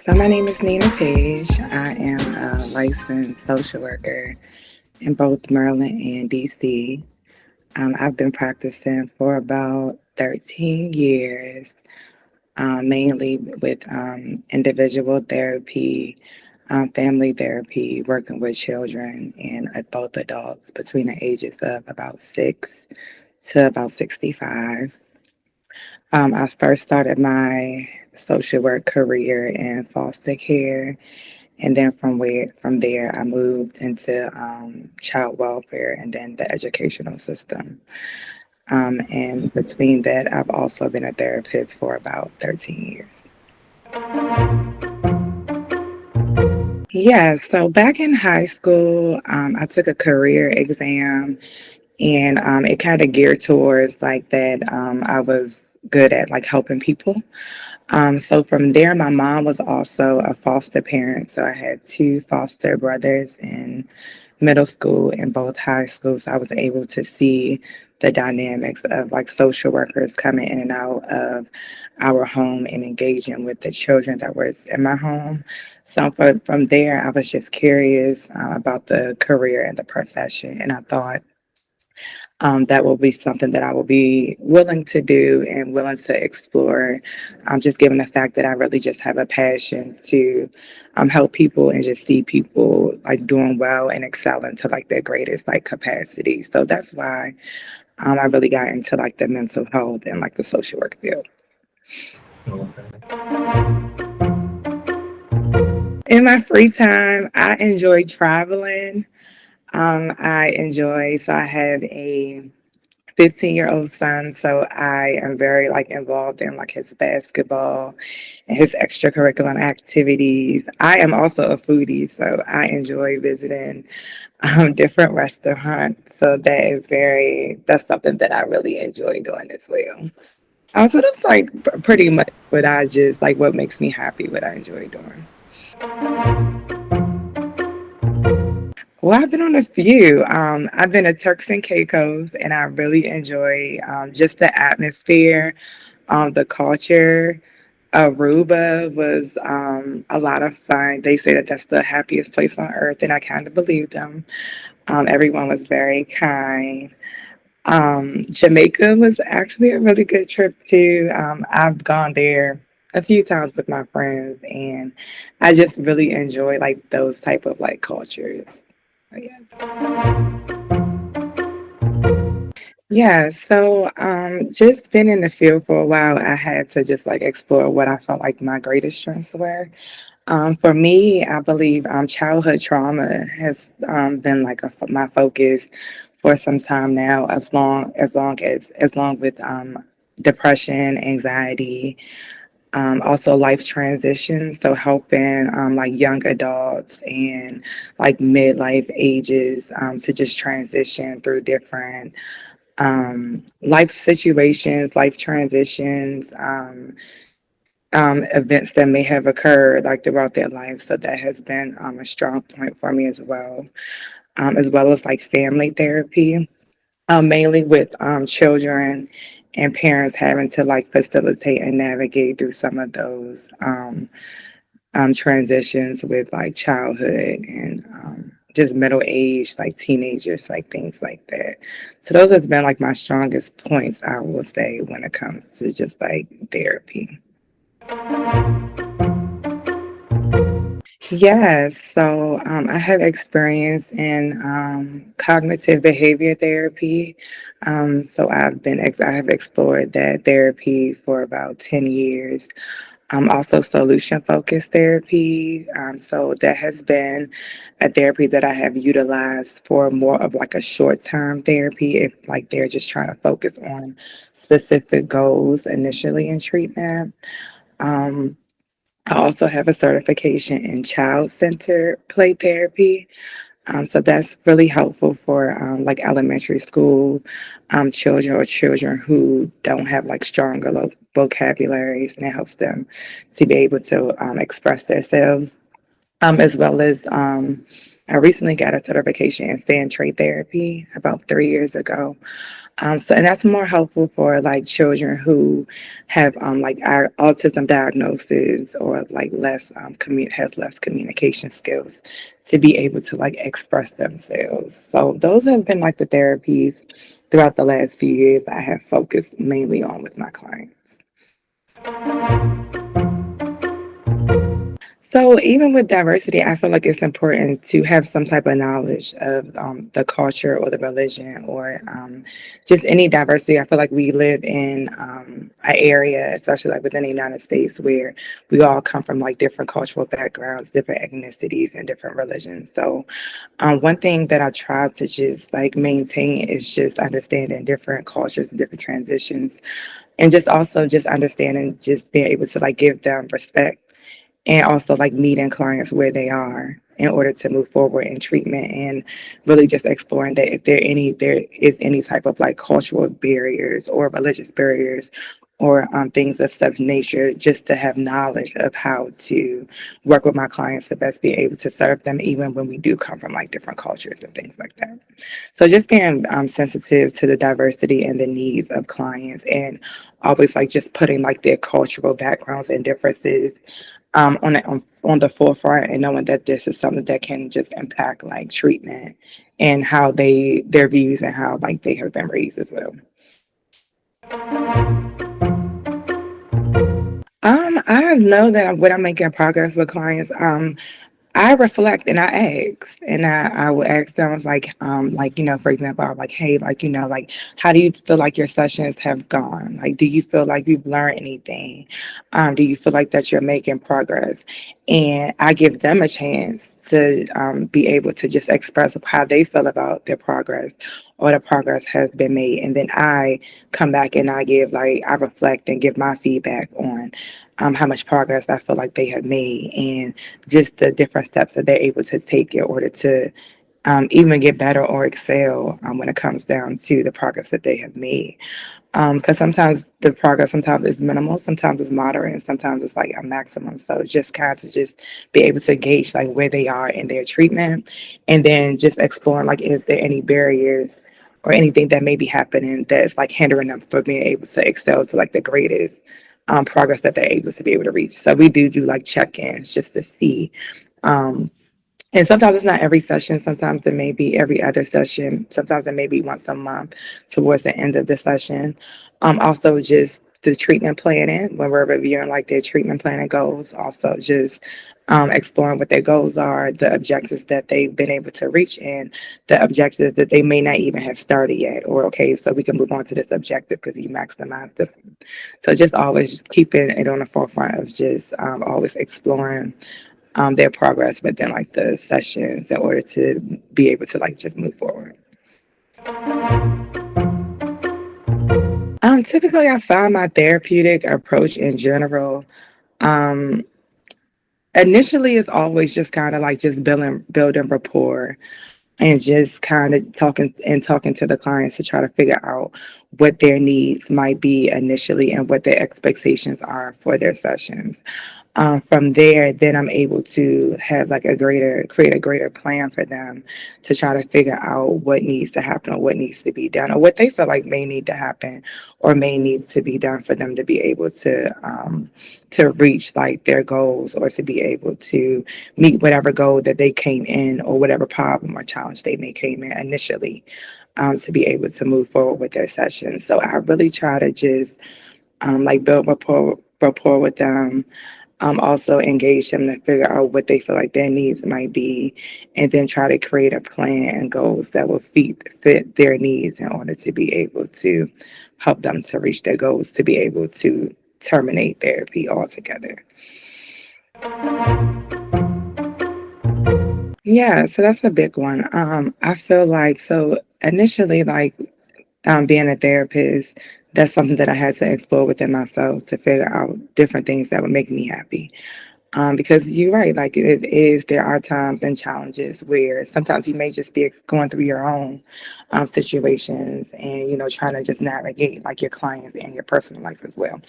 So my name is Nina Paige. I am a licensed social worker in both Maryland and DC. I've been practicing for about 13 years, mainly with individual therapy, family therapy, working with children and both adults between the ages of about 6 to about 65. I first started my social work career in foster care, and then from there I moved into child welfare and then the educational system. And between that, I've also been a therapist for about 13 years. Yeah, so back in high school, I took a career exam, and it kind of geared towards like that. I was good at like helping people. So from there, my mom was also a foster parent. So I had two foster brothers in middle school and both high schools. So I was able to see the dynamics of like social workers coming in and out of our home and engaging with the children that was in my home. So from there, I was just curious about the career and the profession. And I thought that will be something that I will be willing to do and willing to explore, just given the fact that I really just have a passion to help people and just see people like doing well and excelling to like their greatest like capacity. So that's why I really got into like the mental health and like the social work field. Okay. In my free time, I enjoy traveling. So I have a 15-year-old son, so I am very like involved in like his basketball and his extracurricular activities. I am also a foodie, so I enjoy visiting different restaurants. So that's something that I really enjoy doing as well. So that's like pretty much what makes me happy, what I enjoy doing. Well, I've been on a few. I've been to Turks and Caicos, and I really enjoy just the atmosphere, the culture. Aruba was a lot of fun. They say that that's the happiest place on earth, and I kind of believe them. Everyone was very kind. Jamaica was actually a really good trip too. I've gone there a few times with my friends, and I just really enjoy like those type of like cultures. So, yes. Yeah, so just been in the field for a while, I had to just like explore what I felt like my greatest strengths were. For me, I believe childhood trauma has been like my focus for some time now, as long with depression, anxiety, also life transitions. So helping like young adults and like midlife ages to just transition through different life situations, life transitions, events that may have occurred like throughout their life. So that has been a strong point for me as well as like family therapy, mainly with children and parents having to like facilitate and navigate through some of those transitions with like childhood and just middle age, like teenagers, like things like that. So those has been like my strongest points, I will say, when it comes to just like therapy. Yes, so I have experience in cognitive behavior therapy. I have explored that therapy for about 10 years. Also solution focused therapy. So that has been a therapy that I have utilized for more of like a short term therapy if like they're just trying to focus on specific goals initially in treatment. Um, I also have a certification in child centered play therapy. So that's really helpful for like elementary school children or children who don't have like stronger vocabularies, and it helps them to be able to express themselves as well as I recently got a certification in stand trade therapy about 3 years ago. And that's more helpful for like children who have like autism diagnosis or like has less communication skills to be able to like express themselves. So those have been like the therapies throughout the last few years I have focused mainly on with my clients. So even with diversity, I feel like it's important to have some type of knowledge of the culture or the religion or just any diversity. I feel like we live in an area, especially like within the United States, where we all come from like different cultural backgrounds, different ethnicities, and different religions. So one thing that I try to just like maintain is just understanding different cultures, different transitions, and just also just understanding, just being able to like give them respect and also like meeting clients where they are in order to move forward in treatment and really just exploring that if there is any type of like cultural barriers or religious barriers or things of such nature, just to have knowledge of how to work with my clients to best be able to serve them even when we do come from like different cultures and things like that. So just being sensitive to the diversity and the needs of clients and always like just putting like their cultural backgrounds and differences on the forefront and knowing that this is something that can just impact like treatment and how their views and how like they have been raised as well. I know that when I'm making progress with clients, I reflect and I ask, and I will ask them, I was like, for example, I'm like, hey, like, like, how do you feel like your sessions have gone? Like, do you feel like you've learned anything? Do you feel like that you're making progress? And I give them a chance to be able to just express how they feel about their progress or the progress has been made. And then I come back and I reflect and give my feedback on how much progress I feel like they have made and just the different steps that they're able to take in order to even get better or excel when it comes down to the progress that they have made. Because sometimes the progress sometimes is minimal, sometimes it's moderate, and sometimes it's like a maximum. So just kind of to just be able to gauge like where they are in their treatment, and then just exploring like is there any barriers or anything that may be happening that's like hindering them from being able to excel to like the greatest progress that they're able to be able to reach. So we do like check-ins just to see. Um, and sometimes it's not every session. Sometimes it may be every other session. Sometimes it may be once a month towards the end of the session. Also, just the treatment planning when we're reviewing like their treatment planning goals. Also, just exploring what their goals are, the objectives that they've been able to reach, and the objectives that they may not even have started yet. Or okay, so we can move on to this objective because you maximize this one. So just always just keeping it on the forefront of just always exploring their progress within like the sessions in order to be able to like just move forward. Typically, I find my therapeutic approach in general. Um, Initially, it's always just kind of like just building rapport and just kind of talking to the clients to try to figure out what their needs might be initially and what their expectations are for their sessions. From there, then I'm able to have like create a greater plan for them to try to figure out what needs to happen or what needs to be done or what they feel like may need to happen or may need to be done for them to be able to reach like their goals or to be able to meet whatever goal that they came in or whatever problem or challenge they may came in initially to be able to move forward with their sessions. So I really try to just like build rapport with them, also engage them to figure out what they feel like their needs might be, and then try to create a plan and goals that will fit their needs in order to be able to help them to reach their goals, to be able to terminate therapy altogether. Yeah, so that's a big one. I feel like so initially, like being a therapist, that's something that I had to explore within myself to figure out different things that would make me happy. Because you're right, like there are times and challenges where sometimes you may just be going through your own situations and, trying to just navigate like your clients and your personal life as well.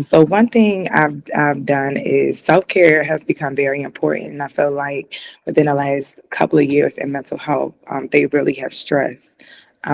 So one thing I've done is self-care has become very important. And I feel like within the last couple of years in mental health, they really have stressed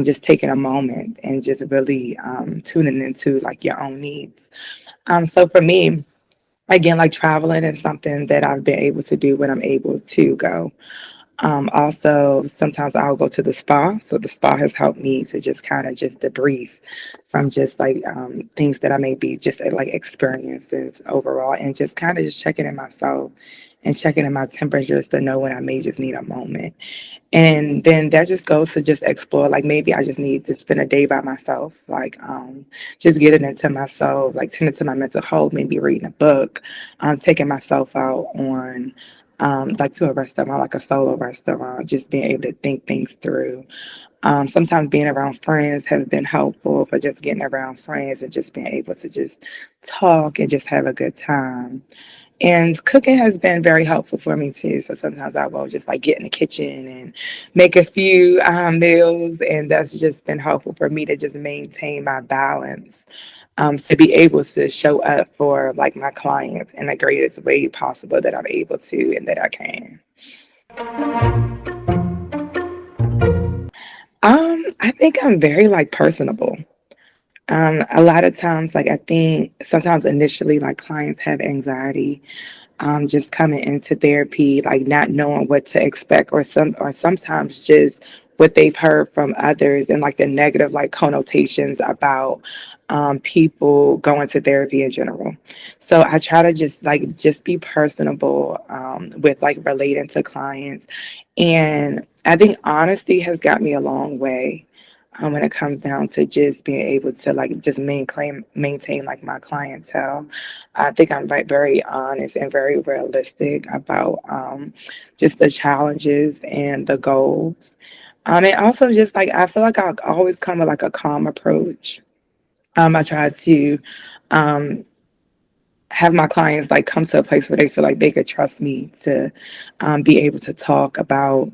just taking a moment and just really tuning into like your own needs. So for me, again, like traveling is something that I've been able to do when I'm able to go. Also, sometimes I'll go to the spa. So the spa has helped me to just kind of just debrief from just like things that I may be just like experiences overall, and just kind of just checking in myself and checking in my temperatures to know when I may just need a moment. And then that just goes to just explore, like maybe I just need to spend a day by myself, like just getting into myself, like tending to my mental health, maybe reading a book, taking myself out on like to a restaurant, like a solo restaurant, just being able to think things through. Sometimes being around friends have been helpful for just getting around friends and just being able to just talk and just have a good time. And cooking has been very helpful for me too. So sometimes I will just like get in the kitchen and make a few meals, and that's just been helpful for me to just maintain my balance, to be able to show up for like my clients in the greatest way possible that I'm able to and that I can. I think I'm very like personable. A lot of times, like I think sometimes initially, like clients have anxiety just coming into therapy, like not knowing what to expect, or sometimes just what they've heard from others and like the negative like connotations about people going to therapy in general. So I try to just be personable with like relating to clients, and I think honesty has got me a long way. When it comes down to just being able to like just maintain like my clientele, I think I'm like very honest and very realistic about just the challenges and the goals. And also just like I feel like I always come with like a calm approach. I try to um, have my clients like come to a place where they feel like they could trust me to be able to talk about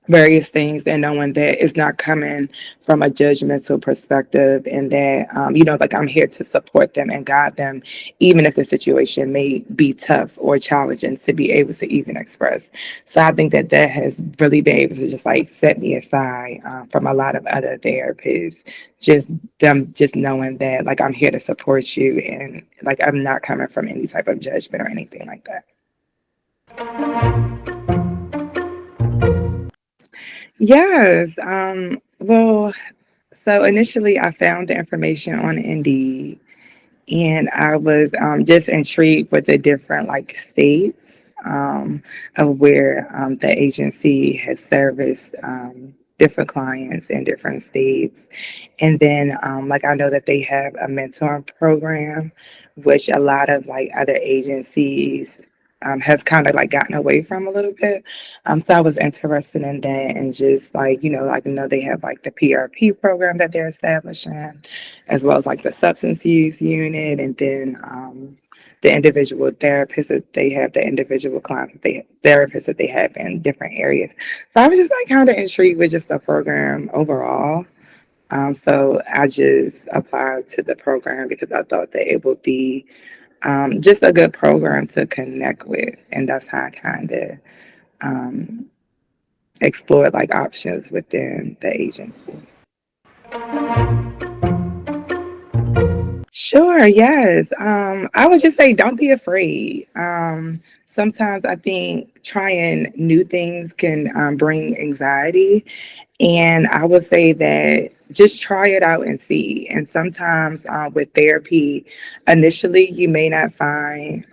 various things, and knowing that it's not coming from a judgmental perspective, and that like I'm here to support them and guide them even if the situation may be tough or challenging to be able to even express. So I think that that has really been able to just like set me aside from a lot of other therapists, just them just knowing that like I'm here to support you, and like I'm not coming from any type of judgment or anything like that. Yes. Well, so initially, I found the information on Indeed, and I was just intrigued with the different like states of where the agency has serviced different clients in different states. And then, like, I know that they have a mentor program, which a lot of like other agencies has kind of like gotten away from a little bit. So I was interested in that, and just like, like, I know they have like the PRP program that they're establishing, as well as like the substance use unit, and then the individual therapists that they have, the individual clients that they therapists that they have in different areas. So I was just like kind of intrigued with just the program overall. So I just applied to the program because I thought that it would be just a good program to connect with, and that's how I kind of um, explored like options within the agency. Sure, yes. I would just say don't be afraid. Sometimes I think trying new things can bring anxiety, and I would say that just try it out and see. And sometimes with therapy, initially you may not find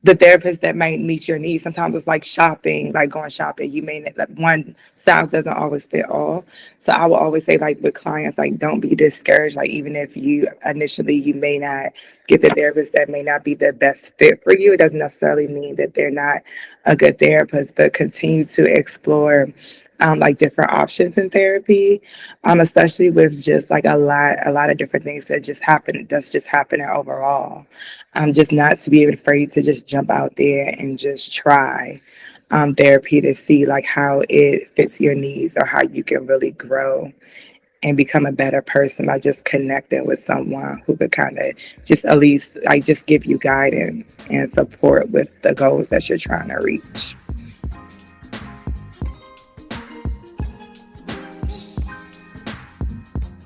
the therapist that might meet your needs. Sometimes it's like shopping, like going shopping. You may not, like one size doesn't always fit all. So I will always say, like with clients, like don't be discouraged. Like even if you initially you may not get the therapist that may not be the best fit for you, it doesn't necessarily mean that they're not a good therapist. But continue to explore like different options in therapy, especially with just like a lot of different things that's just happening overall. Just not to be afraid to just jump out there and just try therapy to see like how it fits your needs or how you can really grow and become a better person by just connecting with someone who could kind of just at least like just give you guidance and support with the goals that you're trying to reach.